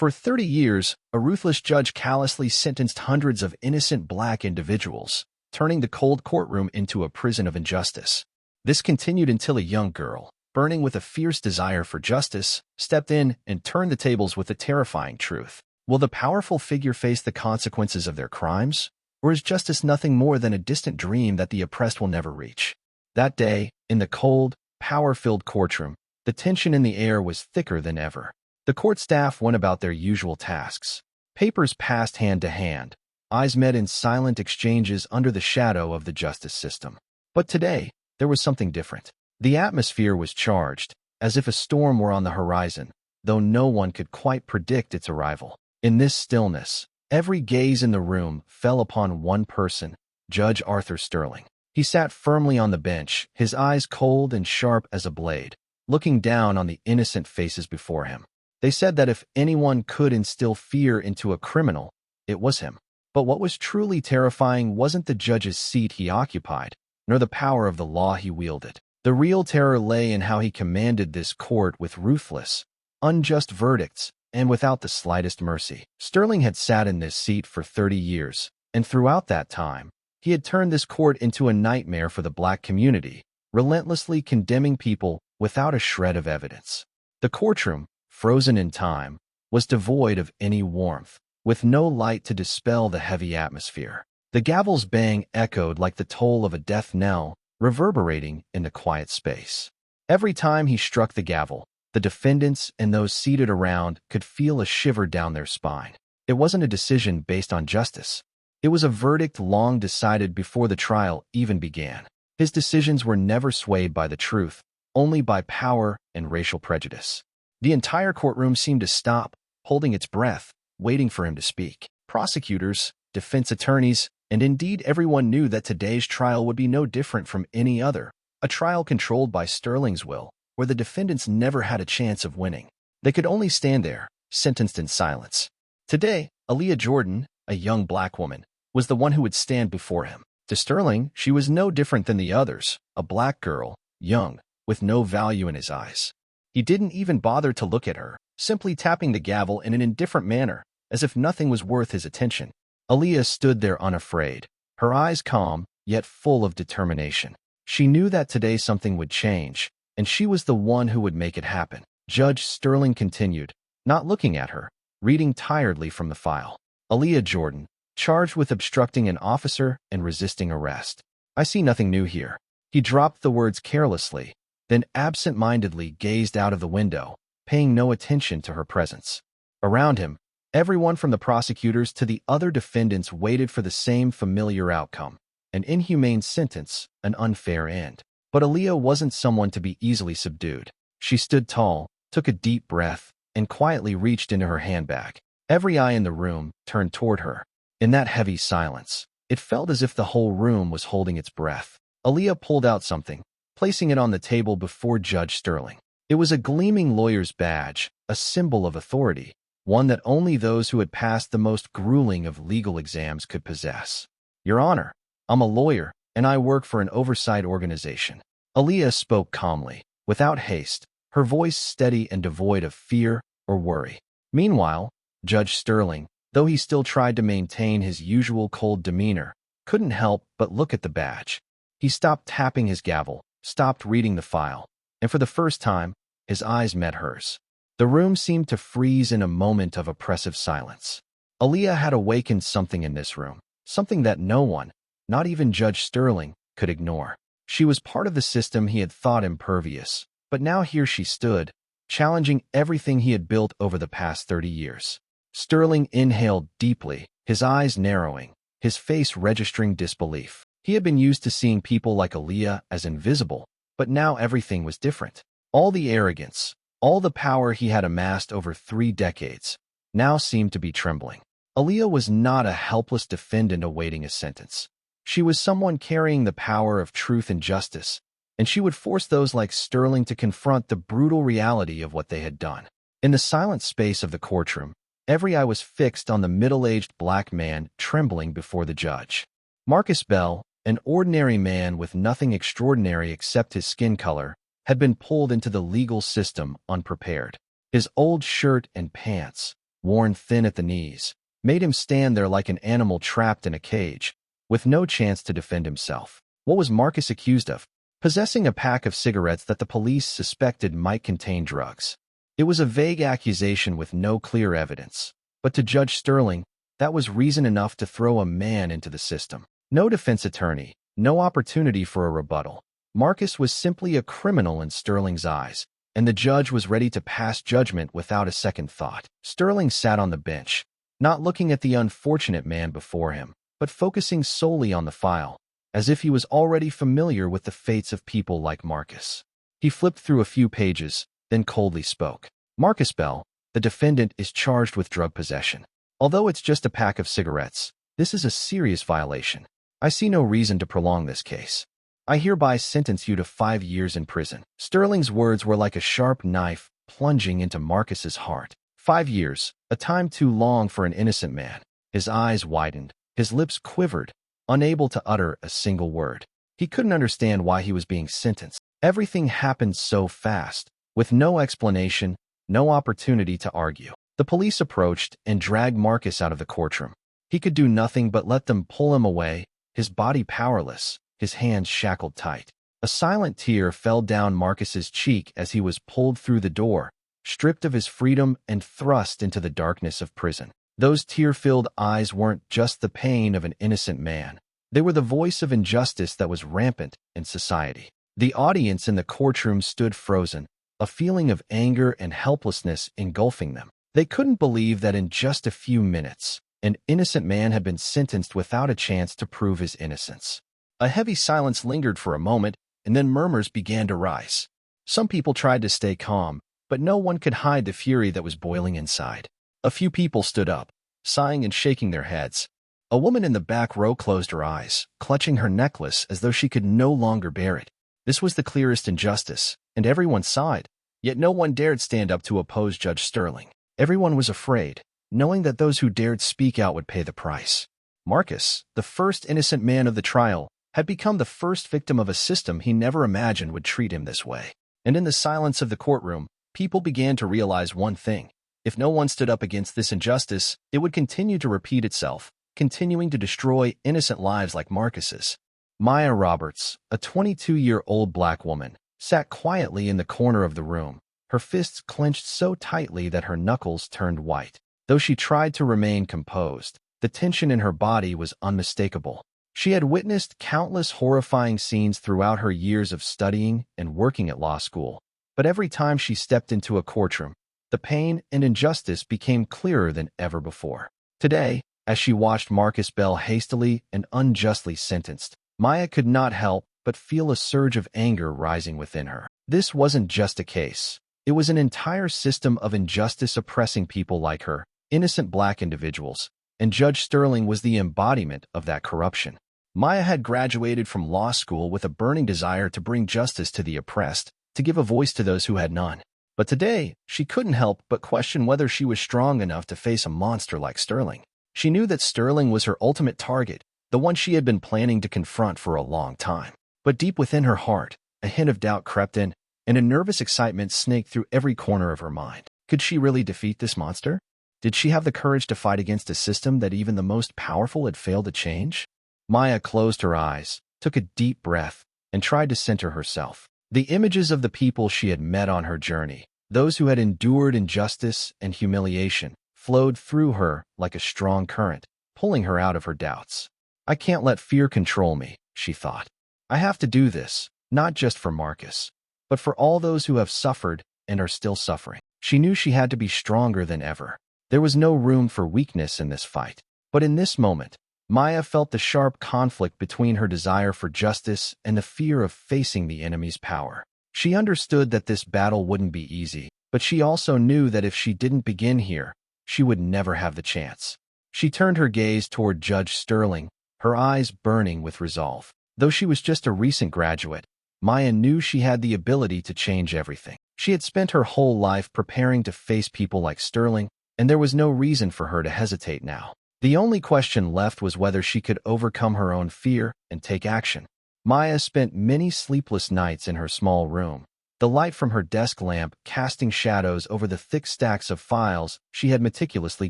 For 30 years, a ruthless judge callously sentenced hundreds of innocent black individuals, turning the cold courtroom into a prison of injustice. This continued until a young girl, burning with a fierce desire for justice, stepped in and turned the tables with a terrifying truth. Will the powerful figure face the consequences of their crimes? Or is justice nothing more than a distant dream that the oppressed will never reach? That day, in the cold, power-filled courtroom, the tension in the air was thicker than ever. The court staff went about their usual tasks. Papers passed hand to hand, eyes met in silent exchanges under the shadow of the justice system. But today, there was something different. The atmosphere was charged, as if a storm were on the horizon, though no one could quite predict its arrival. In this stillness, every gaze in the room fell upon one person, Judge Arthur Sterling. He sat firmly on the bench, his eyes cold and sharp as a blade, looking down on the innocent faces before him. They said that if anyone could instill fear into a criminal, it was him. But what was truly terrifying wasn't the judge's seat he occupied, nor the power of the law he wielded. The real terror lay in how he commanded this court with ruthless, unjust verdicts, and without the slightest mercy. Sterling had sat in this seat for 30 years, and throughout that time, he had turned this court into a nightmare for the black community, relentlessly condemning people without a shred of evidence. The courtroom, frozen in time, was devoid of any warmth, with no light to dispel the heavy atmosphere. The gavel's bang echoed like the toll of a death knell, reverberating in the quiet space. Every time he struck the gavel, the defendants and those seated around could feel a shiver down their spine. It wasn't a decision based on justice. It was a verdict long decided before the trial even began. His decisions were never swayed by the truth, only by power and racial prejudice. The entire courtroom seemed to stop, holding its breath, waiting for him to speak. Prosecutors, defense attorneys, and indeed everyone knew that today's trial would be no different from any other, a trial controlled by Sterling's will, where the defendants never had a chance of winning. They could only stand there, sentenced in silence. Today, Aaliyah Jordan, a young black woman, was the one who would stand before him. To Sterling, she was no different than the others, a black girl, young, with no value in his eyes. He didn't even bother to look at her, simply tapping the gavel in an indifferent manner, as if nothing was worth his attention. Aaliyah stood there unafraid, her eyes calm, yet full of determination. She knew that today something would change, and she was the one who would make it happen. Judge Sterling continued, not looking at her, reading tiredly from the file. Aaliyah Jordan, charged with obstructing an officer and resisting arrest. I see nothing new here. He dropped the words carelessly, then absent-mindedly gazed out of the window, paying no attention to her presence. Around him, everyone from the prosecutors to the other defendants waited for the same familiar outcome, an inhumane sentence, an unfair end. But Aaliyah wasn't someone to be easily subdued. She stood tall, took a deep breath, and quietly reached into her handbag. Every eye in the room turned toward her. In that heavy silence, it felt as if the whole room was holding its breath. Aaliyah pulled out something, placing it on the table before Judge Sterling. It was a gleaming lawyer's badge, a symbol of authority, one that only those who had passed the most grueling of legal exams could possess. Your Honor, I'm a lawyer, and I work for an oversight organization. Aaliyah spoke calmly, without haste, her voice steady and devoid of fear or worry. Meanwhile, Judge Sterling, though he still tried to maintain his usual cold demeanor, couldn't help but look at the badge. He stopped tapping his gavel, stopped reading the file, and for the first time, his eyes met hers. The room seemed to freeze in a moment of oppressive silence. Aaliyah had awakened something in this room, something that no one, not even Judge Sterling, could ignore. She was part of the system he had thought impervious, but now here she stood, challenging everything he had built over the past 30 years. Sterling inhaled deeply, his eyes narrowing, his face registering disbelief. He had been used to seeing people like Aaliyah as invisible, but now everything was different. All the arrogance, all the power he had amassed over 3 decades, now seemed to be trembling. Aaliyah was not a helpless defendant awaiting a sentence. She was someone carrying the power of truth and justice, and she would force those like Sterling to confront the brutal reality of what they had done. In the silent space of the courtroom, every eye was fixed on the middle-aged black man trembling before the judge. Marcus Bell, an ordinary man with nothing extraordinary except his skin color, had been pulled into the legal system unprepared. His old shirt and pants, worn thin at the knees, made him stand there like an animal trapped in a cage, with no chance to defend himself. What was Marcus accused of? Possessing a pack of cigarettes that the police suspected might contain drugs. It was a vague accusation with no clear evidence. But to Judge Sterling, that was reason enough to throw a man into the system. No defense attorney, no opportunity for a rebuttal. Marcus was simply a criminal in Sterling's eyes, and the judge was ready to pass judgment without a second thought. Sterling sat on the bench, not looking at the unfortunate man before him, but focusing solely on the file, as if he was already familiar with the fates of people like Marcus. He flipped through a few pages, then coldly spoke. Marcus Bell, the defendant, is charged with drug possession. Although it's just a pack of cigarettes, this is a serious violation. I see no reason to prolong this case. I hereby sentence you to 5 years in prison. Sterling's words were like a sharp knife plunging into Marcus's heart. 5 years, a time too long for an innocent man. His eyes widened, his lips quivered, unable to utter a single word. He couldn't understand why he was being sentenced. Everything happened so fast, with no explanation, no opportunity to argue. The police approached and dragged Marcus out of the courtroom. He could do nothing but let them pull him away, his body powerless, his hands shackled tight. A silent tear fell down Marcus's cheek as he was pulled through the door, stripped of his freedom and thrust into the darkness of prison. Those tear-filled eyes weren't just the pain of an innocent man. They were the voice of injustice that was rampant in society. The audience in the courtroom stood frozen, a feeling of anger and helplessness engulfing them. They couldn't believe that in just a few minutes, an innocent man had been sentenced without a chance to prove his innocence. A heavy silence lingered for a moment, and then murmurs began to rise. Some people tried to stay calm, but no one could hide the fury that was boiling inside. A few people stood up, sighing and shaking their heads. A woman in the back row closed her eyes, clutching her necklace as though she could no longer bear it. This was the clearest injustice, and everyone saw it, yet no one dared stand up to oppose Judge Sterling. Everyone was afraid, knowing that those who dared speak out would pay the price. Marcus, the first innocent man of the trial, had become the first victim of a system he never imagined would treat him this way. And in the silence of the courtroom, people began to realize one thing. If no one stood up against this injustice, it would continue to repeat itself, continuing to destroy innocent lives like Marcus's. Maya Roberts, a 22-year-old black woman, sat quietly in the corner of the room, her fists clenched so tightly that her knuckles turned white. Though she tried to remain composed, the tension in her body was unmistakable. She had witnessed countless horrifying scenes throughout her years of studying and working at law school, but every time she stepped into a courtroom, the pain and injustice became clearer than ever before. Today, as she watched Marcus Bell hastily and unjustly sentenced, Maya could not help but feel a surge of anger rising within her. This wasn't just a case. It was an entire system of injustice oppressing people like her, innocent black individuals, and Judge Sterling was the embodiment of that corruption. Maya had graduated from law school with a burning desire to bring justice to the oppressed, to give a voice to those who had none. But today, she couldn't help but question whether she was strong enough to face a monster like Sterling. She knew that Sterling was her ultimate target, the one she had been planning to confront for a long time. But deep within her heart, a hint of doubt crept in, and a nervous excitement snaked through every corner of her mind. Could she really defeat this monster? Did she have the courage to fight against a system that even the most powerful had failed to change? Maya closed her eyes, took a deep breath, and tried to center herself. The images of the people she had met on her journey, those who had endured injustice and humiliation, flowed through her like a strong current, pulling her out of her doubts. I can't let fear control me, she thought. I have to do this, not just for Marcus, but for all those who have suffered and are still suffering. She knew she had to be stronger than ever. There was no room for weakness in this fight. But in this moment, Maya felt the sharp conflict between her desire for justice and the fear of facing the enemy's power. She understood that this battle wouldn't be easy, but she also knew that if she didn't begin here, she would never have the chance. She turned her gaze toward Judge Sterling, her eyes burning with resolve. Though she was just a recent graduate, Maya knew she had the ability to change everything. She had spent her whole life preparing to face people like Sterling, and there was no reason for her to hesitate now. The only question left was whether she could overcome her own fear and take action. Maya spent many sleepless nights in her small room, the light from her desk lamp casting shadows over the thick stacks of files she had meticulously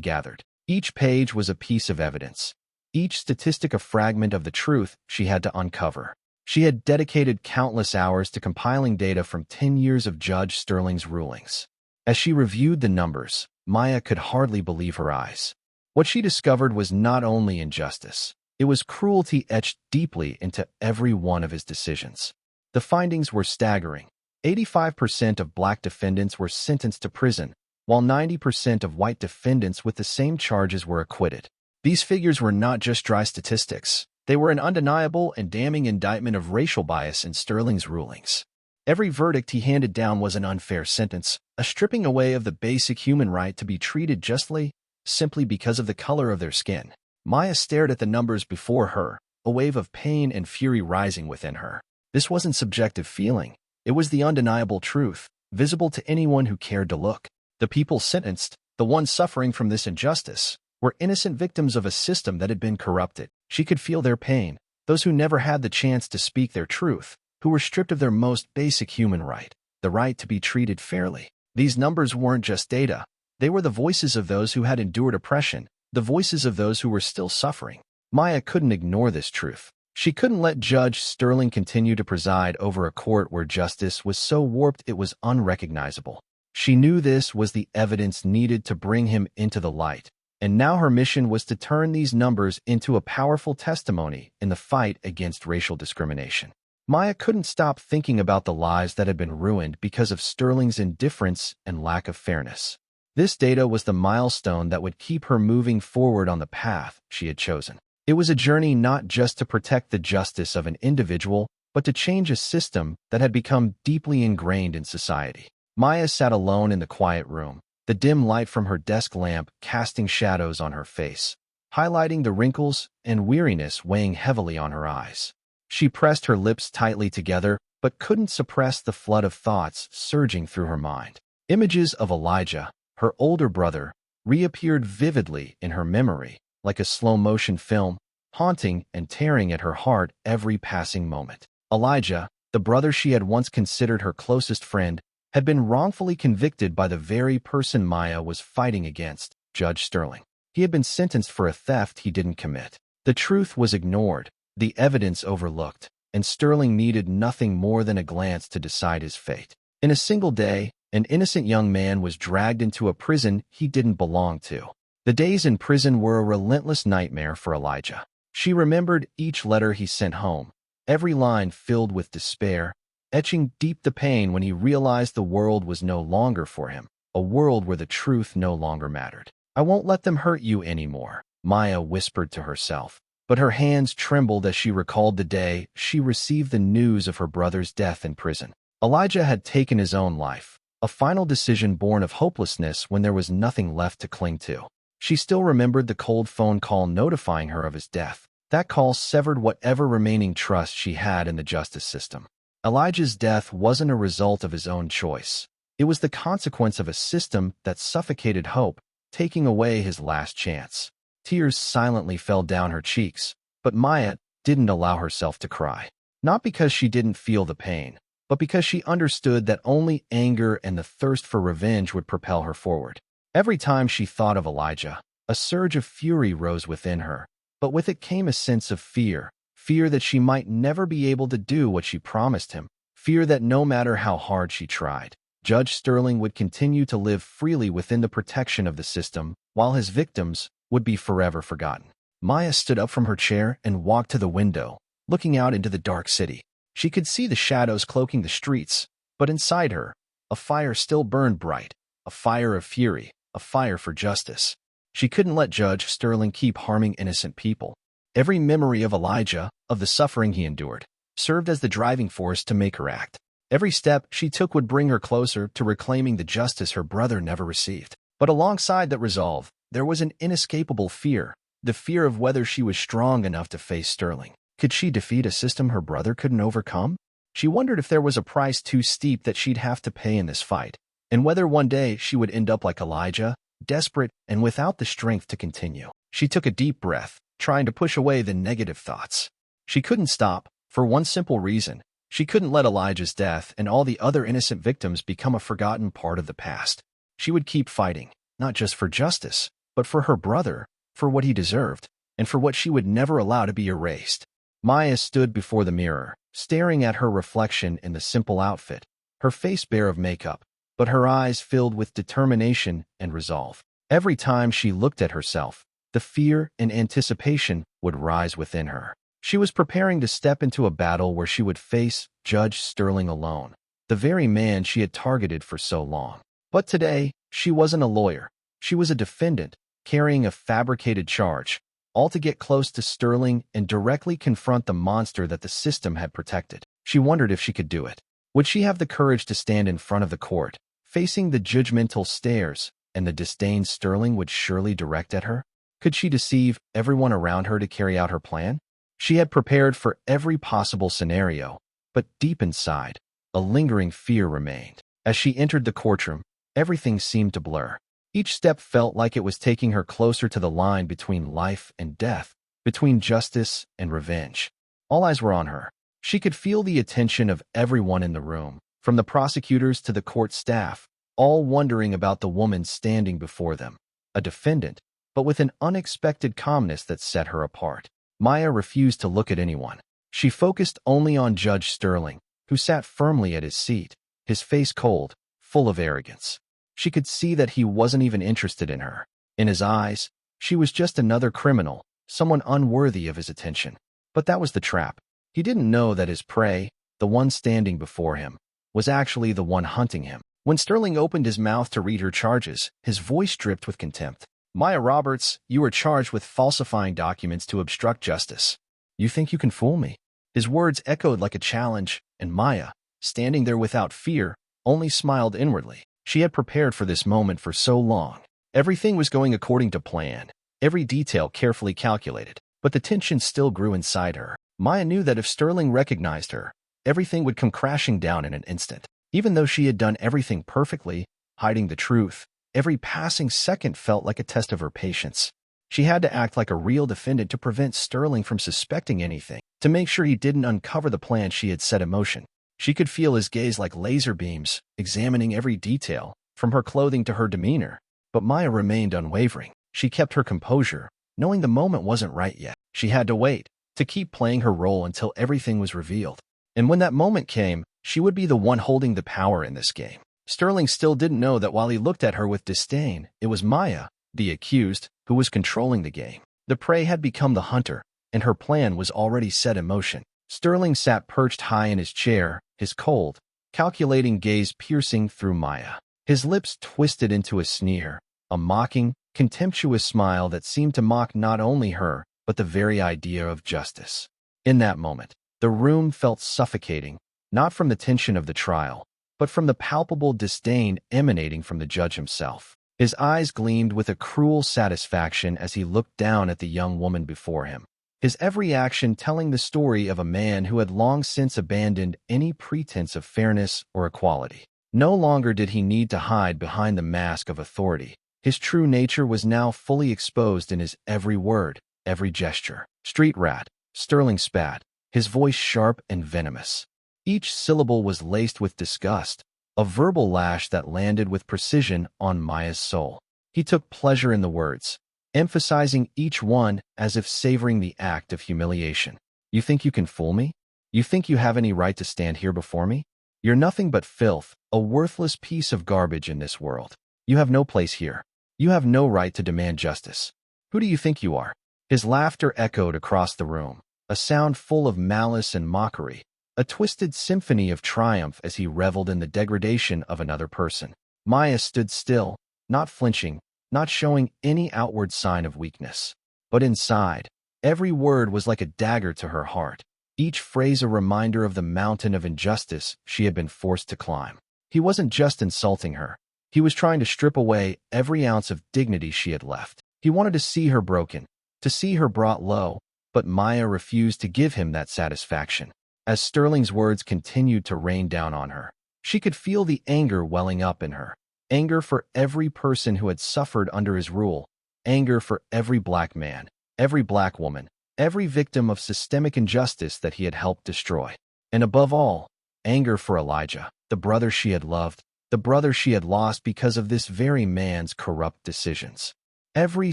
gathered. Each page was a piece of evidence, each statistic a fragment of the truth she had to uncover. She had dedicated countless hours to compiling data from 10 years of Judge Sterling's rulings. As she reviewed the numbers, Maya could hardly believe her eyes. What she discovered was not only injustice, it was cruelty etched deeply into every one of his decisions. The findings were staggering. 85% of black defendants were sentenced to prison, while 90% of white defendants with the same charges were acquitted. These figures were not just dry statistics. They were an undeniable and damning indictment of racial bias in Sterling's rulings. Every verdict he handed down was an unfair sentence, a stripping away of the basic human right to be treated justly, simply because of the color of their skin. Maya stared at the numbers before her, a wave of pain and fury rising within her. This wasn't subjective feeling. It was the undeniable truth, visible to anyone who cared to look. The people sentenced, the ones suffering from this injustice, were innocent victims of a system that had been corrupted. She could feel their pain, those who never had the chance to speak their truth, who were stripped of their most basic human right, the right to be treated fairly. These numbers weren't just data. They were the voices of those who had endured oppression, the voices of those who were still suffering. Maya couldn't ignore this truth. She couldn't let Judge Sterling continue to preside over a court where justice was so warped it was unrecognizable. She knew this was the evidence needed to bring him into the light, and now her mission was to turn these numbers into a powerful testimony in the fight against racial discrimination. Maya couldn't stop thinking about the lives that had been ruined because of Sterling's indifference and lack of fairness. This data was the milestone that would keep her moving forward on the path she had chosen. It was a journey not just to protect the justice of an individual, but to change a system that had become deeply ingrained in society. Maya sat alone in the quiet room, the dim light from her desk lamp casting shadows on her face, highlighting the wrinkles and weariness weighing heavily on her eyes. She pressed her lips tightly together, but couldn't suppress the flood of thoughts surging through her mind. Images of Elijah, her older brother, reappeared vividly in her memory, like a slow-motion film, haunting and tearing at her heart every passing moment. Elijah, the brother she had once considered her closest friend, had been wrongfully convicted by the very person Maya was fighting against, Judge Sterling. He had been sentenced for a theft he didn't commit. The truth was ignored, the evidence overlooked, and Sterling needed nothing more than a glance to decide his fate. In a single day, an innocent young man was dragged into a prison he didn't belong to. The days in prison were a relentless nightmare for Elijah. She remembered each letter he sent home, every line filled with despair, etching deep the pain when he realized the world was no longer for him, a world where the truth no longer mattered. "I won't let them hurt you anymore," Maya whispered to herself. But her hands trembled as she recalled the day she received the news of her brother's death in prison. Elijah had taken his own life, a final decision born of hopelessness when there was nothing left to cling to. She still remembered the cold phone call notifying her of his death. That call severed whatever remaining trust she had in the justice system. Elijah's death wasn't a result of his own choice. It was the consequence of a system that suffocated hope, taking away his last chance. Tears silently fell down her cheeks, but Maya didn't allow herself to cry. Not because she didn't feel the pain, but because she understood that only anger and the thirst for revenge would propel her forward. Every time she thought of Elijah, a surge of fury rose within her, but with it came a sense of fear that she might never be able to do what she promised him, fear that no matter how hard she tried, Judge Sterling would continue to live freely within the protection of the system, while his victims would be forever forgotten. Maya stood up from her chair and walked to the window, looking out into the dark city. She could see the shadows cloaking the streets, but inside her, a fire still burned bright, a fire of fury, a fire for justice. She couldn't let Judge Sterling keep harming innocent people. Every memory of Elijah, of the suffering he endured, served as the driving force to make her act. Every step she took would bring her closer to reclaiming the justice her brother never received. But alongside that resolve, there was an inescapable fear, the fear of whether she was strong enough to face Sterling. Could she defeat a system her brother couldn't overcome? She wondered if there was a price too steep that she'd have to pay in this fight, and whether one day she would end up like Elijah, desperate and without the strength to continue. She took a deep breath, trying to push away the negative thoughts. She couldn't stop, for one simple reason. She couldn't let Elijah's death and all the other innocent victims become a forgotten part of the past. She would keep fighting, not just for justice, but for her brother, for what he deserved, and for what she would never allow to be erased. Maya stood before the mirror, staring at her reflection in the simple outfit, her face bare of makeup, but her eyes filled with determination and resolve. Every time she looked at herself, the fear and anticipation would rise within her. She was preparing to step into a battle where she would face Judge Sterling alone, the very man she had targeted for so long. But today, she wasn't a lawyer. She was a defendant, carrying a fabricated charge, all to get close to Sterling and directly confront the monster that the system had protected. She wondered if she could do it. Would she have the courage to stand in front of the court, facing the judgmental stares and the disdain Sterling would surely direct at her? Could she deceive everyone around her to carry out her plan? She had prepared for every possible scenario, but deep inside, a lingering fear remained. As she entered the courtroom, everything seemed to blur. Each step felt like it was taking her closer to the line between life and death, between justice and revenge. All eyes were on her. She could feel the attention of everyone in the room, from the prosecutors to the court staff, all wondering about the woman standing before them, a defendant, but with an unexpected calmness that set her apart. Maya refused to look at anyone. She focused only on Judge Sterling, who sat firmly at his seat, his face cold, full of arrogance. She could see that he wasn't even interested in her. In his eyes, she was just another criminal, someone unworthy of his attention. But that was the trap. He didn't know that his prey, the one standing before him, was actually the one hunting him. When Sterling opened his mouth to read her charges, his voice dripped with contempt. "Maya Roberts, you are charged with falsifying documents to obstruct justice. You think you can fool me?" His words echoed like a challenge, and Maya, standing there without fear, only smiled inwardly. She had prepared for this moment for so long. Everything was going according to plan, every detail carefully calculated, but the tension still grew inside her. Maya knew that if Sterling recognized her, everything would come crashing down in an instant. Even though she had done everything perfectly, hiding the truth, every passing second felt like a test of her patience. She had to act like a real defendant to prevent Sterling from suspecting anything, to make sure he didn't uncover the plan she had set in motion. She could feel his gaze like laser beams, examining every detail, from her clothing to her demeanor. But Maya remained unwavering. She kept her composure, knowing the moment wasn't right yet. She had to wait, to keep playing her role until everything was revealed. And when that moment came, she would be the one holding the power in this game. Sterling still didn't know that while he looked at her with disdain, it was Maya, the accused, who was controlling the game. The prey had become the hunter, and her plan was already set in motion. Sterling sat perched high in his chair, his cold, calculating gaze piercing through Maya. His lips twisted into a sneer, a mocking, contemptuous smile that seemed to mock not only her, but the very idea of justice. In that moment, the room felt suffocating, not from the tension of the trial, but from the palpable disdain emanating from the judge himself. His eyes gleamed with a cruel satisfaction as he looked down at the young woman before him, his every action telling the story of a man who had long since abandoned any pretense of fairness or equality. No longer did he need to hide behind the mask of authority. His true nature was now fully exposed in his every word, every gesture. "Street rat," Sterling spat, his voice sharp and venomous. Each syllable was laced with disgust, a verbal lash that landed with precision on Maya's soul. He took pleasure in the words, emphasizing each one as if savoring the act of humiliation. "You think you can fool me? You think you have any right to stand here before me? You're nothing but filth, a worthless piece of garbage in this world. You have no place here. You have no right to demand justice. Who do you think you are?" His laughter echoed across the room, a sound full of malice and mockery, a twisted symphony of triumph as he reveled in the degradation of another person. Maya stood still, not flinching, not showing any outward sign of weakness. But inside, every word was like a dagger to her heart, each phrase a reminder of the mountain of injustice she had been forced to climb. He wasn't just insulting her. He was trying to strip away every ounce of dignity she had left. He wanted to see her broken, to see her brought low, but Maya refused to give him that satisfaction. As Sterling's words continued to rain down on her, she could feel the anger welling up in her. Anger for every person who had suffered under his rule. Anger for every black man, every black woman, every victim of systemic injustice that he had helped destroy. And above all, anger for Elijah, the brother she had loved, the brother she had lost because of this very man's corrupt decisions. Every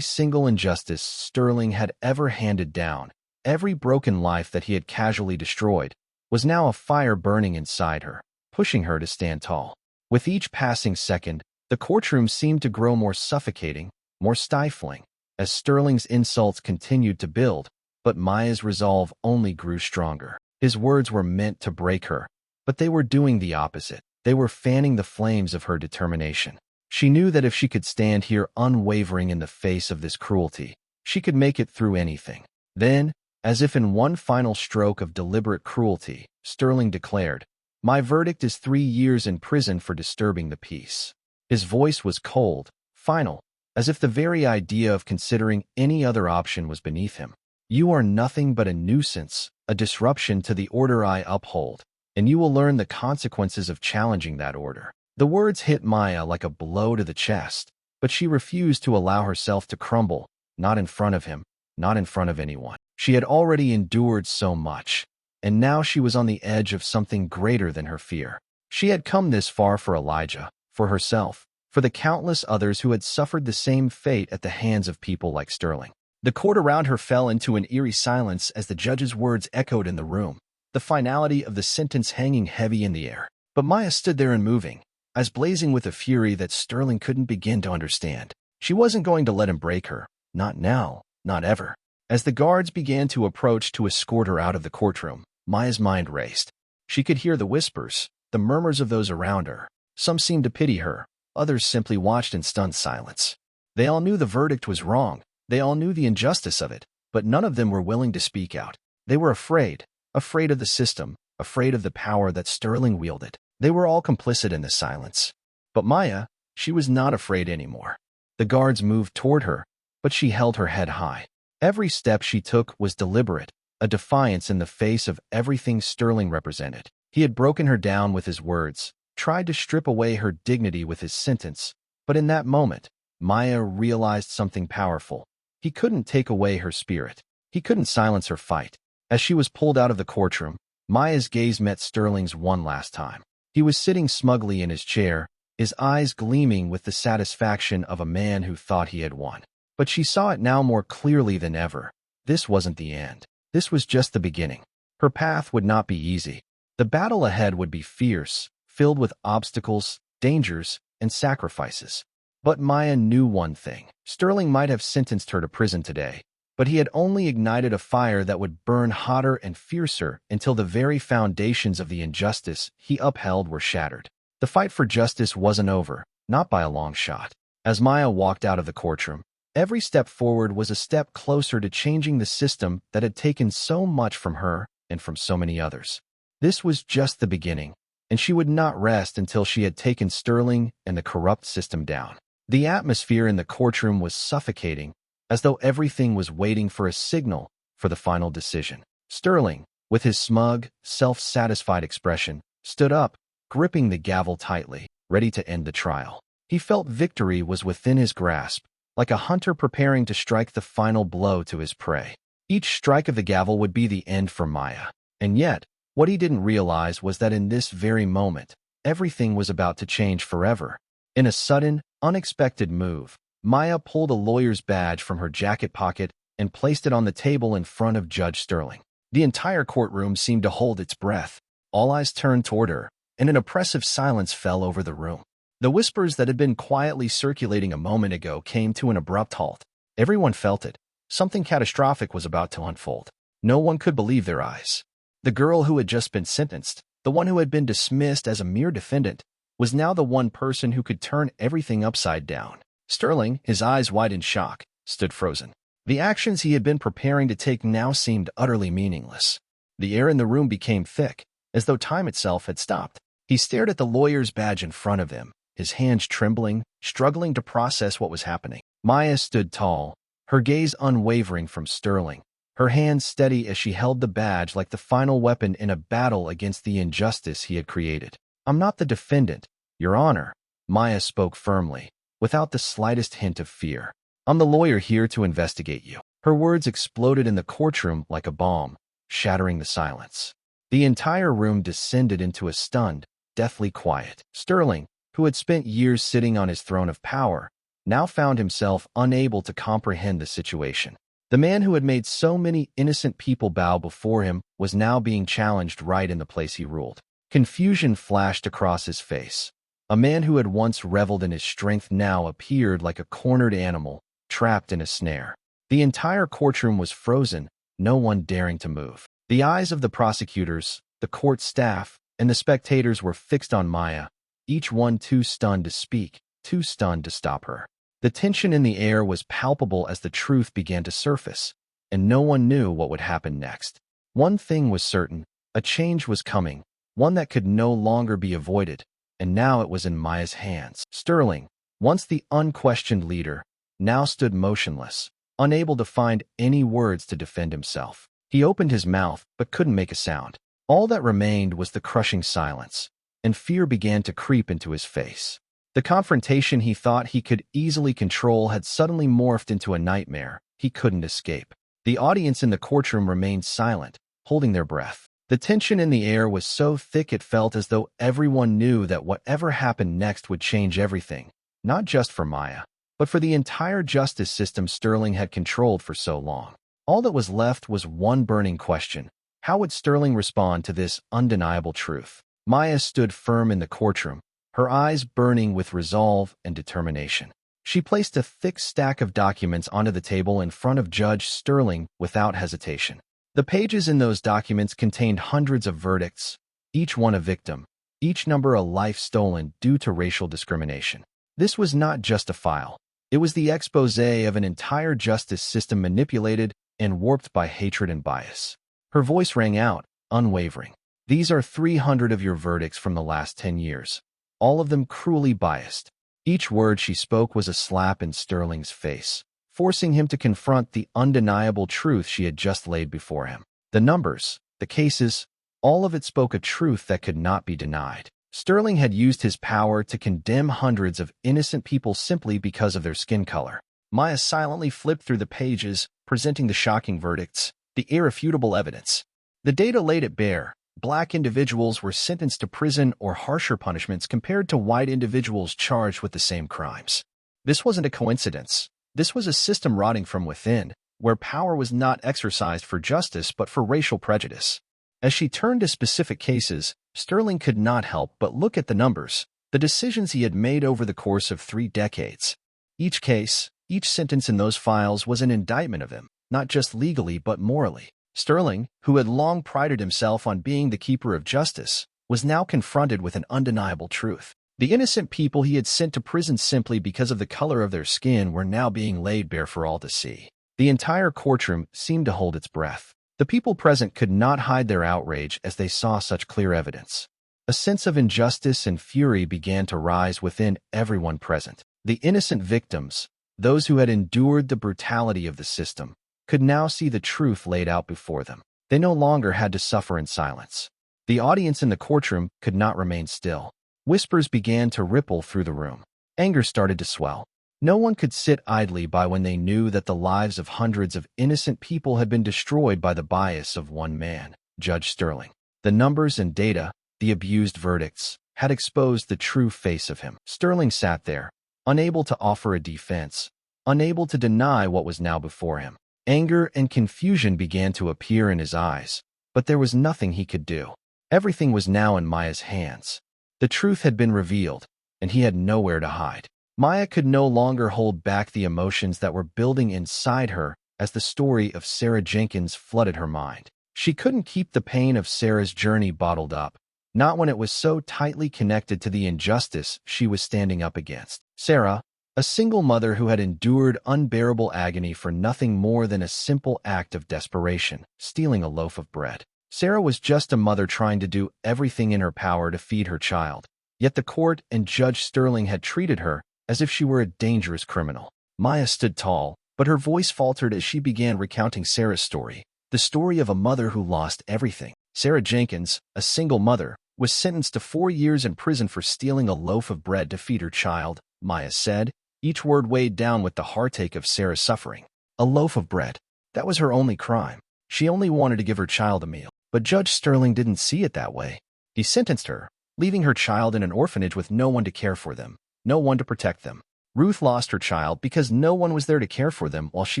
single injustice Sterling had ever handed down, every broken life that he had casually destroyed, was now a fire burning inside her, pushing her to stand tall. With each passing second, the courtroom seemed to grow more suffocating, more stifling, as Sterling's insults continued to build, but Maya's resolve only grew stronger. His words were meant to break her, but they were doing the opposite. They were fanning the flames of her determination. She knew that if she could stand here unwavering in the face of this cruelty, she could make it through anything. Then, as if in one final stroke of deliberate cruelty, Sterling declared, "My verdict is 3 years in prison for disturbing the peace." His voice was cold, final, as if the very idea of considering any other option was beneath him. "You are nothing but a nuisance, a disruption to the order I uphold, and you will learn the consequences of challenging that order." The words hit Maya like a blow to the chest, but she refused to allow herself to crumble, not in front of him, not in front of anyone. She had already endured so much, and now she was on the edge of something greater than her fear. She had come this far for Elijah, for herself, for the countless others who had suffered the same fate at the hands of people like Sterling. The court around her fell into an eerie silence as the judge's words echoed in the room, the finality of the sentence hanging heavy in the air. But Maya stood there unmoving, eyes blazing with a fury that Sterling couldn't begin to understand. She wasn't going to let him break her, not now, not ever. As the guards began to approach to escort her out of the courtroom, Maya's mind raced. She could hear the whispers, the murmurs of those around her. Some seemed to pity her, others simply watched in stunned silence. They all knew the verdict was wrong, they all knew the injustice of it, but none of them were willing to speak out. They were afraid of the system, afraid of the power that Sterling wielded. They were all complicit in the silence. But Maya, she was not afraid anymore. The guards moved toward her, but she held her head high. Every step she took was deliberate, a defiance in the face of everything Sterling represented. He had broken her down with his words, tried to strip away her dignity with his sentence, but in that moment, Maya realized something powerful. He couldn't take away her spirit. He couldn't silence her fight. As she was pulled out of the courtroom, Maya's gaze met Sterling's one last time. He was sitting smugly in his chair, his eyes gleaming with the satisfaction of a man who thought he had won. But she saw it now more clearly than ever. This wasn't the end. This was just the beginning. Her path would not be easy. The battle ahead would be fierce, filled with obstacles, dangers, and sacrifices. But Maya knew one thing. Sterling might have sentenced her to prison today, but he had only ignited a fire that would burn hotter and fiercer until the very foundations of the injustice he upheld were shattered. The fight for justice wasn't over, not by a long shot. As Maya walked out of the courtroom, every step forward was a step closer to changing the system that had taken so much from her and from so many others. This was just the beginning, and she would not rest until she had taken Sterling and the corrupt system down. The atmosphere in the courtroom was suffocating, as though everything was waiting for a signal for the final decision. Sterling, with his smug, self-satisfied expression, stood up, gripping the gavel tightly, ready to end the trial. He felt victory was within his grasp, like a hunter preparing to strike the final blow to his prey. Each strike of the gavel would be the end for Maya. And yet, what he didn't realize was that in this very moment, everything was about to change forever. In a sudden, unexpected move, Maya pulled a lawyer's badge from her jacket pocket and placed it on the table in front of Judge Sterling. The entire courtroom seemed to hold its breath. All eyes turned toward her, and an oppressive silence fell over the room. The whispers that had been quietly circulating a moment ago came to an abrupt halt. Everyone felt it. Something catastrophic was about to unfold. No one could believe their eyes. The girl who had just been sentenced, the one who had been dismissed as a mere defendant, was now the one person who could turn everything upside down. Sterling, his eyes wide in shock, stood frozen. The actions he had been preparing to take now seemed utterly meaningless. The air in the room became thick, as though time itself had stopped. He stared at the lawyer's badge in front of him, his hands trembling, struggling to process what was happening. Maya stood tall, her gaze unwavering from Sterling, her hands steady as she held the badge like the final weapon in a battle against the injustice he had created. "I'm not the defendant, Your Honor," Maya spoke firmly, without the slightest hint of fear. "I'm the lawyer here to investigate you." Her words exploded in the courtroom like a bomb, shattering the silence. The entire room descended into a stunned, deathly quiet. Sterling, who had spent years sitting on his throne of power, now found himself unable to comprehend the situation. The man who had made so many innocent people bow before him was now being challenged right in the place he ruled. Confusion flashed across his face. A man who had once reveled in his strength now appeared like a cornered animal, trapped in a snare. The entire courtroom was frozen, no one daring to move. The eyes of the prosecutors, the court staff, and the spectators were fixed on Maya, each one too stunned to speak, too stunned to stop her. The tension in the air was palpable as the truth began to surface, and no one knew what would happen next. One thing was certain, a change was coming, one that could no longer be avoided, and now it was in Maya's hands. Sterling, once the unquestioned leader, now stood motionless, unable to find any words to defend himself. He opened his mouth, but couldn't make a sound. All that remained was the crushing silence, and fear began to creep into his face. The confrontation he thought he could easily control had suddenly morphed into a nightmare he couldn't escape. The audience in the courtroom remained silent, holding their breath. The tension in the air was so thick it felt as though everyone knew that whatever happened next would change everything, not just for Maya, but for the entire justice system Sterling had controlled for so long. All that was left was one burning question. How would Sterling respond to this undeniable truth? Maya stood firm in the courtroom, her eyes burning with resolve and determination. She placed a thick stack of documents onto the table in front of Judge Sterling without hesitation. The pages in those documents contained hundreds of verdicts, each one a victim, each number a life stolen due to racial discrimination. This was not just a file. It was the exposé of an entire justice system manipulated and warped by hatred and bias. Her voice rang out, unwavering. These are 300 of your verdicts from the last 10 years, all of them cruelly biased. Each word she spoke was a slap in Sterling's face, forcing him to confront the undeniable truth she had just laid before him. The numbers, the cases, all of it spoke a truth that could not be denied. Sterling had used his power to condemn hundreds of innocent people simply because of their skin color. Maya silently flipped through the pages, presenting the shocking verdicts, the irrefutable evidence. The data laid it bare. Black individuals were sentenced to prison or harsher punishments compared to white individuals charged with the same crimes. This wasn't a coincidence. This was a system rotting from within, where power was not exercised for justice but for racial prejudice. As she turned to specific cases, Sterling could not help but look at the numbers, the decisions he had made over the course of 3 decades. Each case, each sentence in those files was an indictment of him, not just legally but morally. Sterling, who had long prided himself on being the keeper of justice, was now confronted with an undeniable truth. The innocent people he had sent to prison simply because of the color of their skin were now being laid bare for all to see. The entire courtroom seemed to hold its breath. The people present could not hide their outrage as they saw such clear evidence. A sense of injustice and fury began to rise within everyone present. The innocent victims, those who had endured the brutality of the system, could now see the truth laid out before them. They no longer had to suffer in silence. The audience in the courtroom could not remain still. Whispers began to ripple through the room. Anger started to swell. No one could sit idly by when they knew that the lives of hundreds of innocent people had been destroyed by the bias of one man, Judge Sterling. The numbers and data, the abused verdicts, had exposed the true face of him. Sterling sat there, unable to offer a defense, unable to deny what was now before him. Anger and confusion began to appear in his eyes, but there was nothing he could do. Everything was now in Maya's hands. The truth had been revealed, and he had nowhere to hide. Maya could no longer hold back the emotions that were building inside her as the story of Sarah Jenkins flooded her mind. She couldn't keep the pain of Sarah's journey bottled up, not when it was so tightly connected to the injustice she was standing up against. Sarah, a single mother who had endured unbearable agony for nothing more than a simple act of desperation, stealing a loaf of bread. Sarah was just a mother trying to do everything in her power to feed her child, yet the court and Judge Sterling had treated her as if she were a dangerous criminal. Maya stood tall, but her voice faltered as she began recounting Sarah's story, the story of a mother who lost everything. Sarah Jenkins, a single mother, was sentenced to 4 years in prison for stealing a loaf of bread to feed her child, Maya said, each word weighed down with the heartache of Sarah's suffering. A loaf of bread. That was her only crime. She only wanted to give her child a meal. But Judge Sterling didn't see it that way. He sentenced her, leaving her child in an orphanage with no one to care for them, no one to protect them. Ruth lost her child because no one was there to care for them while she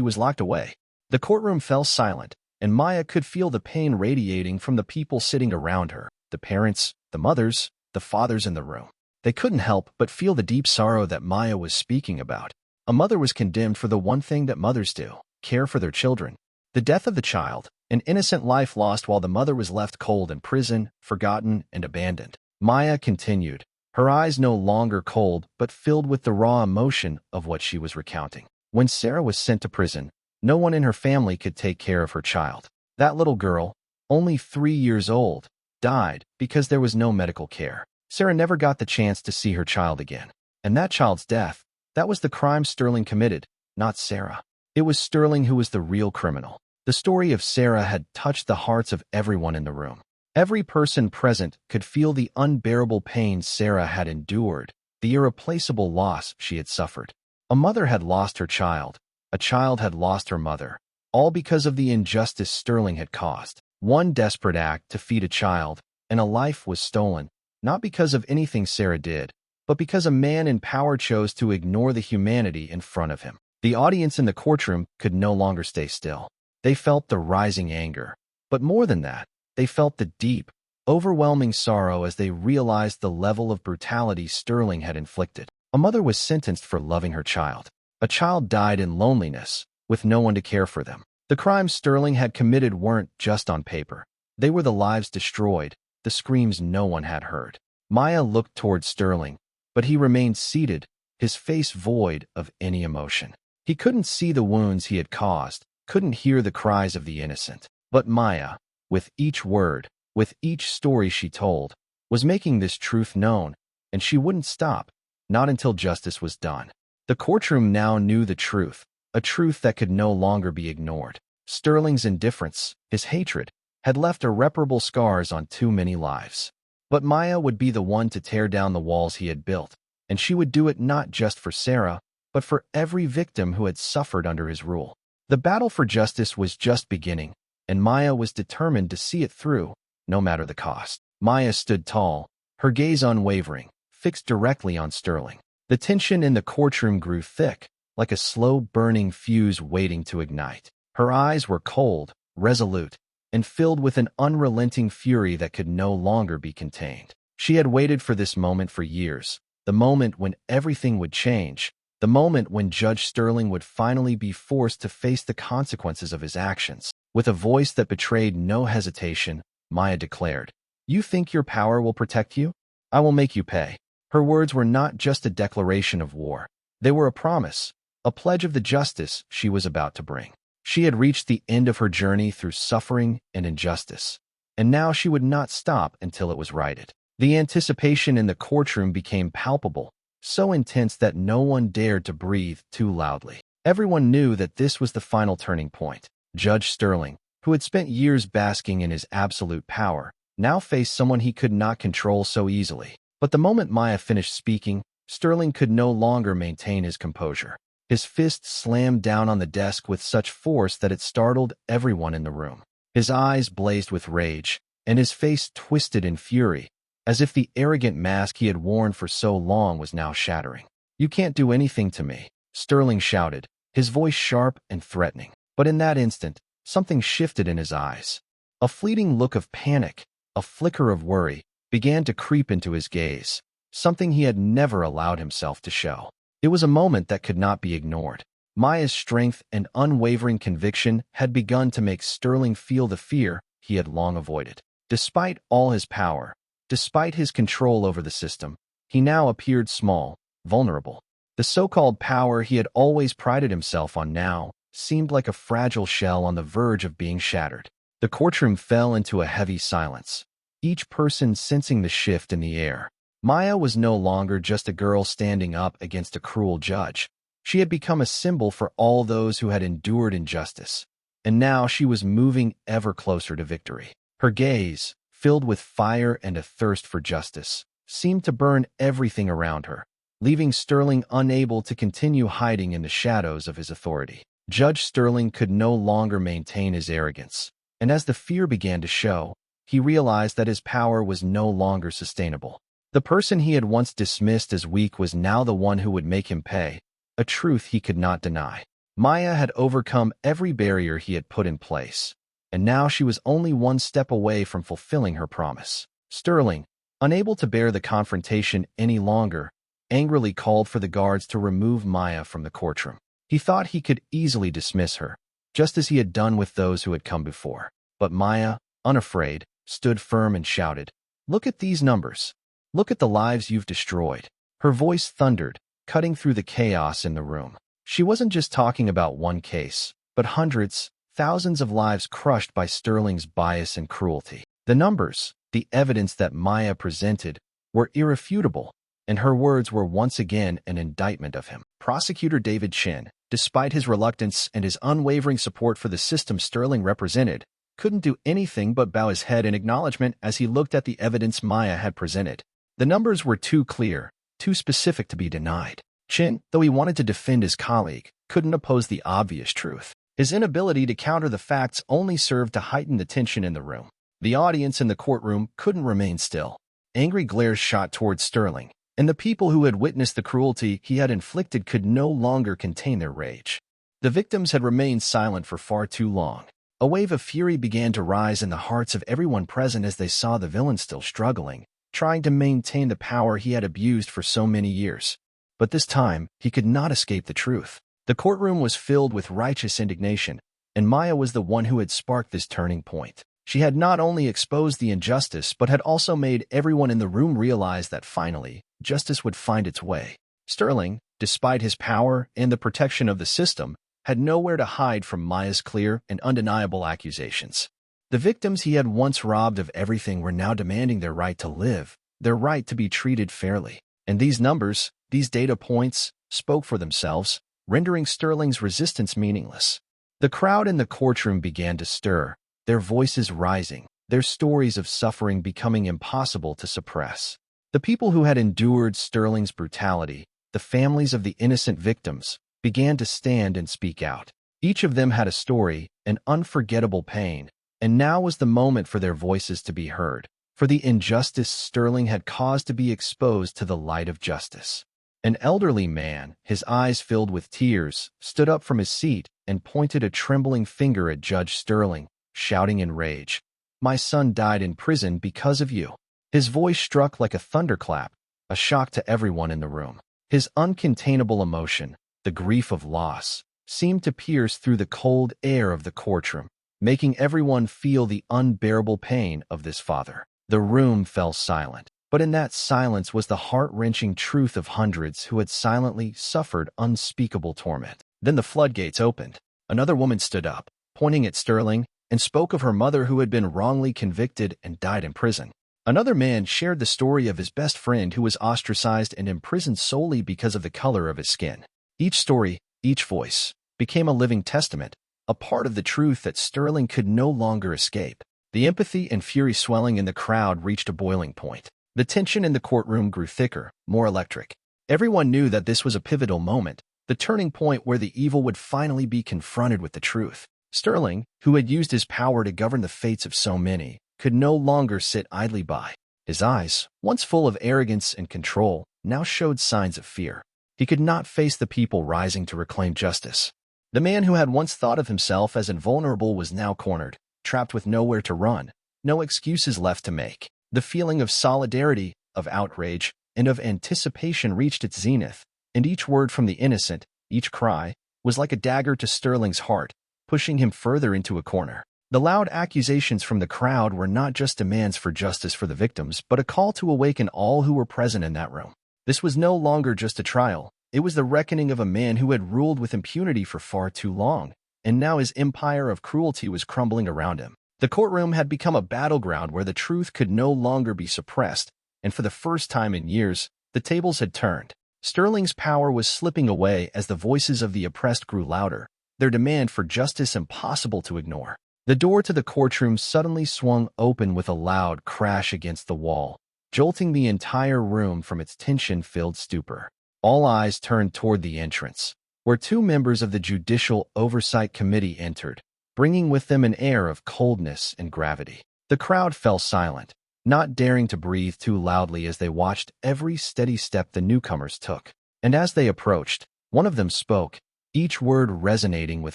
was locked away. The courtroom fell silent, and Maya could feel the pain radiating from the people sitting around her, the parents, the mothers, the fathers in the room. They couldn't help but feel the deep sorrow that Maya was speaking about. A mother was condemned for the one thing that mothers do: care for their children. The death of the child, an innocent life lost while the mother was left cold in prison, forgotten, and abandoned. Maya continued, her eyes no longer cold but filled with the raw emotion of what she was recounting. When Sarah was sent to prison, no one in her family could take care of her child. That little girl, only 3 years old, died because there was no medical care. Sarah never got the chance to see her child again. And that child's death, that was the crime Sterling committed, not Sarah. It was Sterling who was the real criminal. The story of Sarah had touched the hearts of everyone in the room. Every person present could feel the unbearable pain Sarah had endured, the irreplaceable loss she had suffered. A mother had lost her child. A child had lost her mother, all because of the injustice Sterling had caused. One desperate act to feed a child, and a life was stolen, not because of anything Sarah did, but because a man in power chose to ignore the humanity in front of him. The audience in the courtroom could no longer stay still. They felt the rising anger. But more than that, they felt the deep, overwhelming sorrow as they realized the level of brutality Sterling had inflicted. A mother was sentenced for loving her child. A child died in loneliness, with no one to care for them. The crimes Sterling had committed weren't just on paper. They were the lives destroyed, the screams no one had heard. Maya looked toward Sterling, but he remained seated, his face void of any emotion. He couldn't see the wounds he had caused, couldn't hear the cries of the innocent. But Maya, with each word, with each story she told, was making this truth known, and she wouldn't stop, not until justice was done. The courtroom now knew the truth, a truth that could no longer be ignored. Sterling's indifference, his hatred, had left irreparable scars on too many lives. But Maya would be the one to tear down the walls he had built, and she would do it not just for Sarah, but for every victim who had suffered under his rule. The battle for justice was just beginning, and Maya was determined to see it through, no matter the cost. Maya stood tall, her gaze unwavering, fixed directly on Sterling. The tension in the courtroom grew thick, like a slow-burning fuse waiting to ignite. Her eyes were cold, resolute, and filled with an unrelenting fury that could no longer be contained. She had waited for this moment for years, the moment when everything would change, the moment when Judge Sterling would finally be forced to face the consequences of his actions. With a voice that betrayed no hesitation, Maya declared, "You think your power will protect you? I will make you pay." Her words were not just a declaration of war. They were a promise, a pledge of the justice she was about to bring. She had reached the end of her journey through suffering and injustice, and now she would not stop until it was righted. The anticipation in the courtroom became palpable, so intense that no one dared to breathe too loudly. Everyone knew that this was the final turning point. Judge Sterling, who had spent years basking in his absolute power, now faced someone he could not control so easily. But the moment Maya finished speaking, Sterling could no longer maintain his composure. His fist slammed down on the desk with such force that it startled everyone in the room. His eyes blazed with rage, and his face twisted in fury, as if the arrogant mask he had worn for so long was now shattering. "You can't do anything to me," Sterling shouted, his voice sharp and threatening. But in that instant, something shifted in his eyes. A fleeting look of panic, a flicker of worry, began to creep into his gaze, something he had never allowed himself to show. It was a moment that could not be ignored. Maya's strength and unwavering conviction had begun to make Sterling feel the fear he had long avoided. Despite all his power, despite his control over the system, he now appeared small, vulnerable. The so-called power he had always prided himself on now seemed like a fragile shell on the verge of being shattered. The courtroom fell into a heavy silence, each person sensing the shift in the air. Maya was no longer just a girl standing up against a cruel judge. She had become a symbol for all those who had endured injustice, and now she was moving ever closer to victory. Her gaze, filled with fire and a thirst for justice, seemed to burn everything around her, leaving Sterling unable to continue hiding in the shadows of his authority. Judge Sterling could no longer maintain his arrogance, and as the fear began to show, he realized that his power was no longer sustainable. The person he had once dismissed as weak was now the one who would make him pay, a truth he could not deny. Maya had overcome every barrier he had put in place, and now she was only one step away from fulfilling her promise. Sterling, unable to bear the confrontation any longer, angrily called for the guards to remove Maya from the courtroom. He thought he could easily dismiss her, just as he had done with those who had come before. But Maya, unafraid, stood firm and shouted, "Look at these numbers. Look at the lives you've destroyed." Her voice thundered, cutting through the chaos in the room. She wasn't just talking about one case, but hundreds, thousands of lives crushed by Sterling's bias and cruelty. The numbers, the evidence that Maya presented, were irrefutable, and her words were once again an indictment of him. Prosecutor David Chin, despite his reluctance and his unwavering support for the system Sterling represented, couldn't do anything but bow his head in acknowledgement as he looked at the evidence Maya had presented. The numbers were too clear, too specific to be denied. Chin, though he wanted to defend his colleague, couldn't oppose the obvious truth. His inability to counter the facts only served to heighten the tension in the room. The audience in the courtroom couldn't remain still. Angry glares shot towards Sterling, and the people who had witnessed the cruelty he had inflicted could no longer contain their rage. The victims had remained silent for far too long. A wave of fury began to rise in the hearts of everyone present as they saw the villain still struggling, trying to maintain the power he had abused for so many years. But this time, he could not escape the truth. The courtroom was filled with righteous indignation, and Maya was the one who had sparked this turning point. She had not only exposed the injustice, but had also made everyone in the room realize that finally, justice would find its way. Sterling, despite his power and the protection of the system, had nowhere to hide from Maya's clear and undeniable accusations. The victims he had once robbed of everything were now demanding their right to live, their right to be treated fairly. And these numbers, these data points, spoke for themselves, rendering Sterling's resistance meaningless. The crowd in the courtroom began to stir, their voices rising, their stories of suffering becoming impossible to suppress. The people who had endured Sterling's brutality, the families of the innocent victims, began to stand and speak out. Each of them had a story, an unforgettable pain, and now was the moment for their voices to be heard, for the injustice Sterling had caused to be exposed to the light of justice. An elderly man, his eyes filled with tears, stood up from his seat and pointed a trembling finger at Judge Sterling, shouting in rage, "My son died in prison because of you." His voice struck like a thunderclap, a shock to everyone in the room. His uncontainable emotion, the grief of loss, seemed to pierce through the cold air of the courtroom, making everyone feel the unbearable pain of this father. The room fell silent, but in that silence was the heart-wrenching truth of hundreds who had silently suffered unspeakable torment. Then the floodgates opened. Another woman stood up, pointing at Sterling, and spoke of her mother who had been wrongly convicted and died in prison. Another man shared the story of his best friend who was ostracized and imprisoned solely because of the color of his skin. Each story, each voice, became a living testament, a part of the truth that Sterling could no longer escape. The empathy and fury swelling in the crowd reached a boiling point. The tension in the courtroom grew thicker, more electric. Everyone knew that this was a pivotal moment, the turning point where the evil would finally be confronted with the truth. Sterling, who had used his power to govern the fates of so many, could no longer sit idly by. His eyes, once full of arrogance and control, now showed signs of fear. He could not face the people rising to reclaim justice. The man who had once thought of himself as invulnerable was now cornered, trapped with nowhere to run, no excuses left to make. The feeling of solidarity, of outrage, and of anticipation reached its zenith, and each word from the innocent, each cry, was like a dagger to Sterling's heart, pushing him further into a corner. The loud accusations from the crowd were not just demands for justice for the victims, but a call to awaken all who were present in that room. This was no longer just a trial. It was the reckoning of a man who had ruled with impunity for far too long, and now his empire of cruelty was crumbling around him. The courtroom had become a battleground where the truth could no longer be suppressed, and for the first time in years, the tables had turned. Sterling's power was slipping away as the voices of the oppressed grew louder, their demand for justice impossible to ignore. The door to the courtroom suddenly swung open with a loud crash against the wall, jolting the entire room from its tension-filled stupor. All eyes turned toward the entrance, where two members of the Judicial Oversight Committee entered, bringing with them an air of coldness and gravity. The crowd fell silent, not daring to breathe too loudly as they watched every steady step the newcomers took. And as they approached, one of them spoke, each word resonating with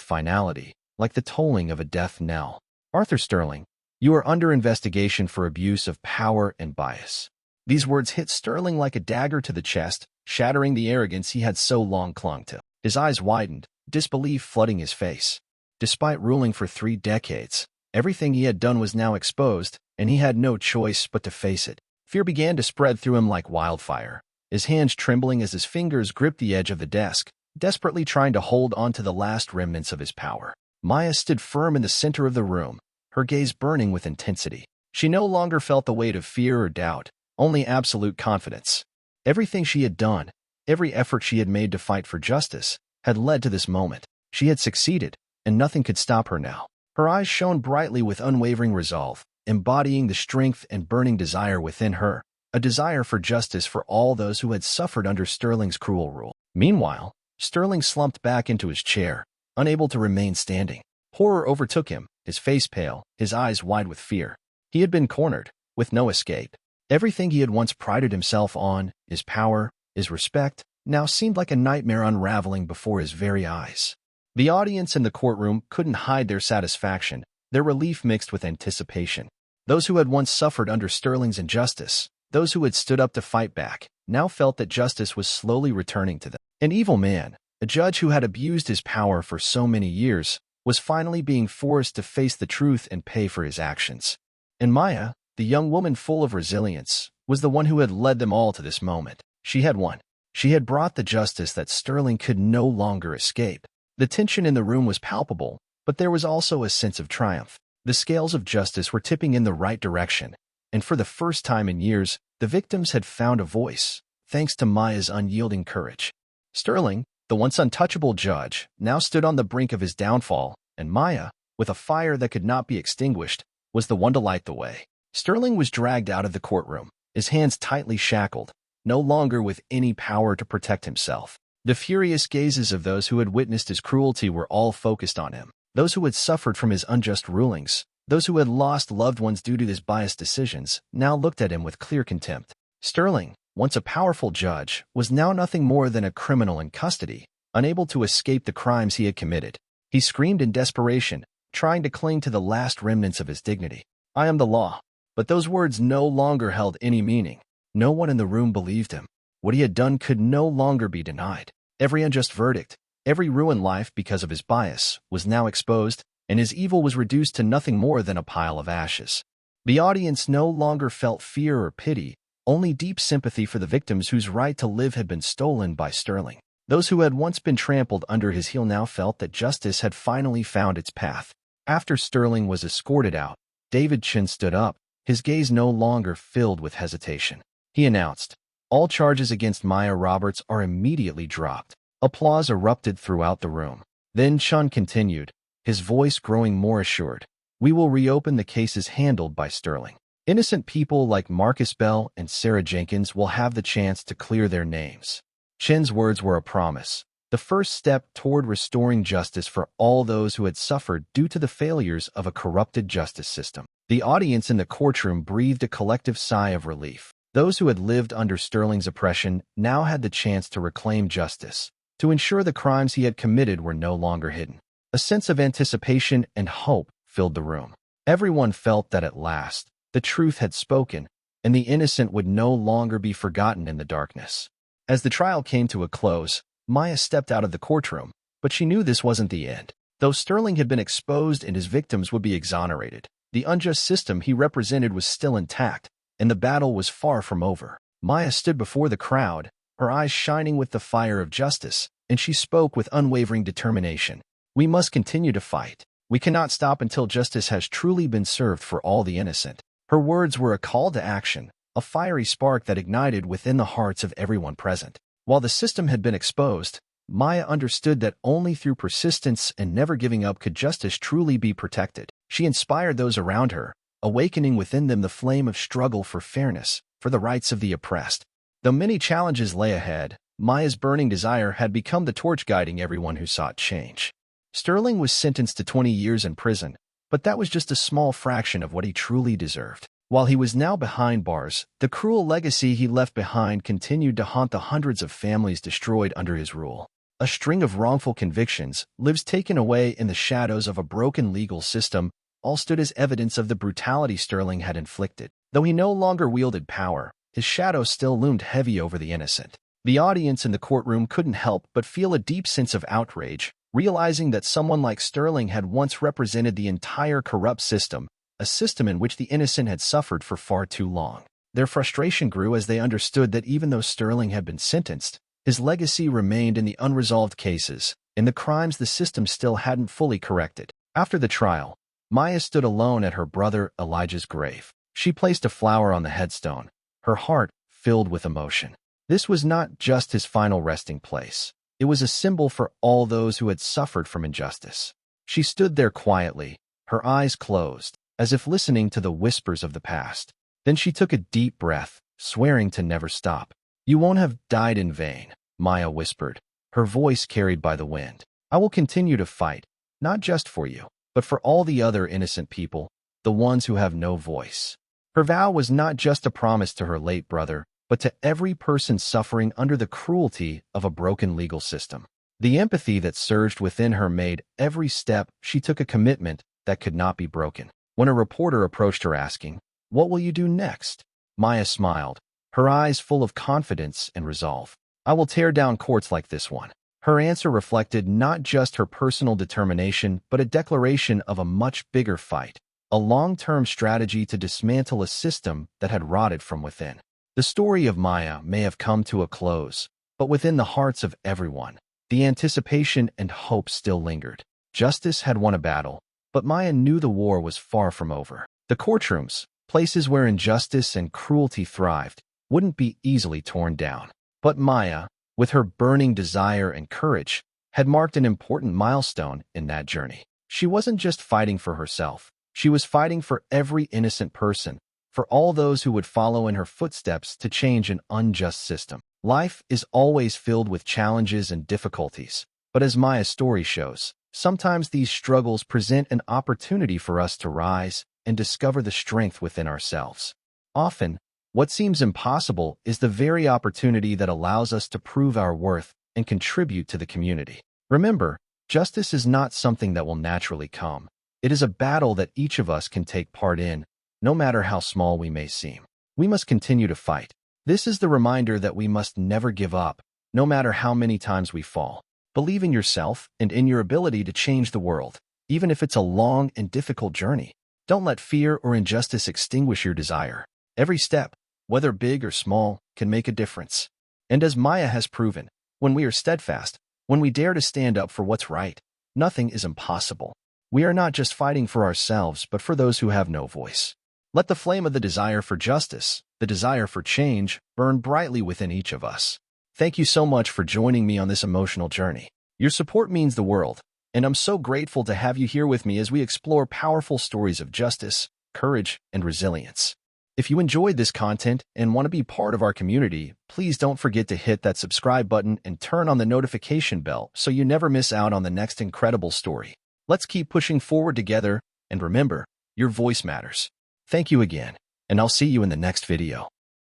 finality, like the tolling of a death knell. "Arthur Sterling, you are under investigation for abuse of power and bias." These words hit Sterling like a dagger to the chest, shattering the arrogance he had so long clung to. His eyes widened, disbelief flooding his face. Despite ruling for 3 decades, everything he had done was now exposed, and he had no choice but to face it. Fear began to spread through him like wildfire, his hands trembling as his fingers gripped the edge of the desk, desperately trying to hold on to the last remnants of his power. Maya stood firm in the center of the room, her gaze burning with intensity. She no longer felt the weight of fear or doubt, only absolute confidence. Everything she had done, every effort she had made to fight for justice, had led to this moment. She had succeeded, and nothing could stop her now. Her eyes shone brightly with unwavering resolve, embodying the strength and burning desire within her, a desire for justice for all those who had suffered under Sterling's cruel rule. Meanwhile, Sterling slumped back into his chair, unable to remain standing. Horror overtook him, his face pale, his eyes wide with fear. He had been cornered, with no escape. Everything he had once prided himself on, his power, his respect, now seemed like a nightmare unraveling before his very eyes. The audience in the courtroom couldn't hide their satisfaction, their relief mixed with anticipation. Those who had once suffered under Sterling's injustice, those who had stood up to fight back, now felt that justice was slowly returning to them. An evil man, a judge who had abused his power for so many years, was finally being forced to face the truth and pay for his actions. And Maya, the young woman full of resilience, was the one who had led them all to this moment. She had won. She had brought the justice that Sterling could no longer escape. The tension in the room was palpable, but there was also a sense of triumph. The scales of justice were tipping in the right direction, and for the first time in years, the victims had found a voice, thanks to Maya's unyielding courage. Sterling, the once untouchable judge, now stood on the brink of his downfall, and Maya, with a fire that could not be extinguished, was the one to light the way. Sterling was dragged out of the courtroom, his hands tightly shackled, no longer with any power to protect himself. The furious gazes of those who had witnessed his cruelty were all focused on him. Those who had suffered from his unjust rulings, those who had lost loved ones due to his biased decisions, now looked at him with clear contempt. Sterling, once a powerful judge, was now nothing more than a criminal in custody, unable to escape the crimes he had committed. He screamed in desperation, trying to cling to the last remnants of his dignity. "I am the law." But those words no longer held any meaning. No one in the room believed him. What he had done could no longer be denied. Every unjust verdict, every ruined life because of his bias, was now exposed, and his evil was reduced to nothing more than a pile of ashes. The audience no longer felt fear or pity, only deep sympathy for the victims whose right to live had been stolen by Sterling. Those who had once been trampled under his heel now felt that justice had finally found its path. After Sterling was escorted out, David Chin stood up, his gaze no longer filled with hesitation. He announced, "All charges against Maya Roberts are immediately dropped." Applause erupted throughout the room. Then Chun continued, his voice growing more assured. "We will reopen the cases handled by Sterling. Innocent people like Marcus Bell and Sarah Jenkins will have the chance to clear their names." Chin's words were a promise, the first step toward restoring justice for all those who had suffered due to the failures of a corrupted justice system. The audience in the courtroom breathed a collective sigh of relief. Those who had lived under Sterling's oppression now had the chance to reclaim justice, to ensure the crimes he had committed were no longer hidden. A sense of anticipation and hope filled the room. Everyone felt that at last, the truth had spoken, and the innocent would no longer be forgotten in the darkness. As the trial came to a close, Maya stepped out of the courtroom, but she knew this wasn't the end. Though Sterling had been exposed and his victims would be exonerated, the unjust system he represented was still intact, and the battle was far from over. Maya stood before the crowd, her eyes shining with the fire of justice, and she spoke with unwavering determination. "We must continue to fight. We cannot stop until justice has truly been served for all the innocent." Her words were a call to action, a fiery spark that ignited within the hearts of everyone present. While the system had been exposed, Maya understood that only through persistence and never giving up could justice truly be protected. She inspired those around her, awakening within them the flame of struggle for fairness, for the rights of the oppressed. Though many challenges lay ahead, Maya's burning desire had become the torch guiding everyone who sought change. Sterling was sentenced to 20 years in prison, but that was just a small fraction of what he truly deserved. While he was now behind bars, the cruel legacy he left behind continued to haunt the hundreds of families destroyed under his rule. A string of wrongful convictions, lives taken away in the shadows of a broken legal system, all stood as evidence of the brutality Sterling had inflicted. Though he no longer wielded power, his shadow still loomed heavy over the innocent. The audience in the courtroom couldn't help but feel a deep sense of outrage, realizing that someone like Sterling had once represented the entire corrupt system, a system in which the innocent had suffered for far too long. Their frustration grew as they understood that even though Sterling had been sentenced, his legacy remained in the unresolved cases, in the crimes the system still hadn't fully corrected. After the trial, Maya stood alone at her brother Elijah's grave. She placed a flower on the headstone, her heart filled with emotion. This was not just his final resting place. It was a symbol for all those who had suffered from injustice. She stood there quietly, her eyes closed, as if listening to the whispers of the past. Then she took a deep breath, swearing to never stop. "You won't have died in vain," Maya whispered, her voice carried by the wind. "I will continue to fight, not just for you, but for all the other innocent people, the ones who have no voice." Her vow was not just a promise to her late brother, but to every person suffering under the cruelty of a broken legal system. The empathy that surged within her made every step she took a commitment that could not be broken. When a reporter approached her asking, "What will you do next?" Maya smiled, her eyes full of confidence and resolve. "I will tear down courts like this one." Her answer reflected not just her personal determination, but a declaration of a much bigger fight, a long-term strategy to dismantle a system that had rotted from within. The story of Maya may have come to a close, but within the hearts of everyone, the anticipation and hope still lingered. Justice had won a battle, but Maya knew the war was far from over. The courtrooms, places where injustice and cruelty thrived, wouldn't be easily torn down. But Maya, with her burning desire and courage, had marked an important milestone in that journey. She wasn't just fighting for herself. She was fighting for every innocent person, for all those who would follow in her footsteps to change an unjust system. Life is always filled with challenges and difficulties, but as Maya's story shows, sometimes these struggles present an opportunity for us to rise and discover the strength within ourselves. Often, what seems impossible is the very opportunity that allows us to prove our worth and contribute to the community. Remember, justice is not something that will naturally come. It is a battle that each of us can take part in, no matter how small we may seem. We must continue to fight. This is the reminder that we must never give up, no matter how many times we fall. Believe in yourself and in your ability to change the world, even if it's a long and difficult journey. Don't let fear or injustice extinguish your desire. Every step, whether big or small, can make a difference. And as Maya has proven, when we are steadfast, when we dare to stand up for what's right, nothing is impossible. We are not just fighting for ourselves, but for those who have no voice. Let the flame of the desire for justice, the desire for change, burn brightly within each of us. Thank you so much for joining me on this emotional journey. Your support means the world, and I'm so grateful to have you here with me as we explore powerful stories of justice, courage, and resilience. If you enjoyed this content and want to be part of our community, please don't forget to hit that subscribe button and turn on the notification bell so you never miss out on the next incredible story. Let's keep pushing forward together, and remember, your voice matters. Thank you again, and I'll see you in the next video.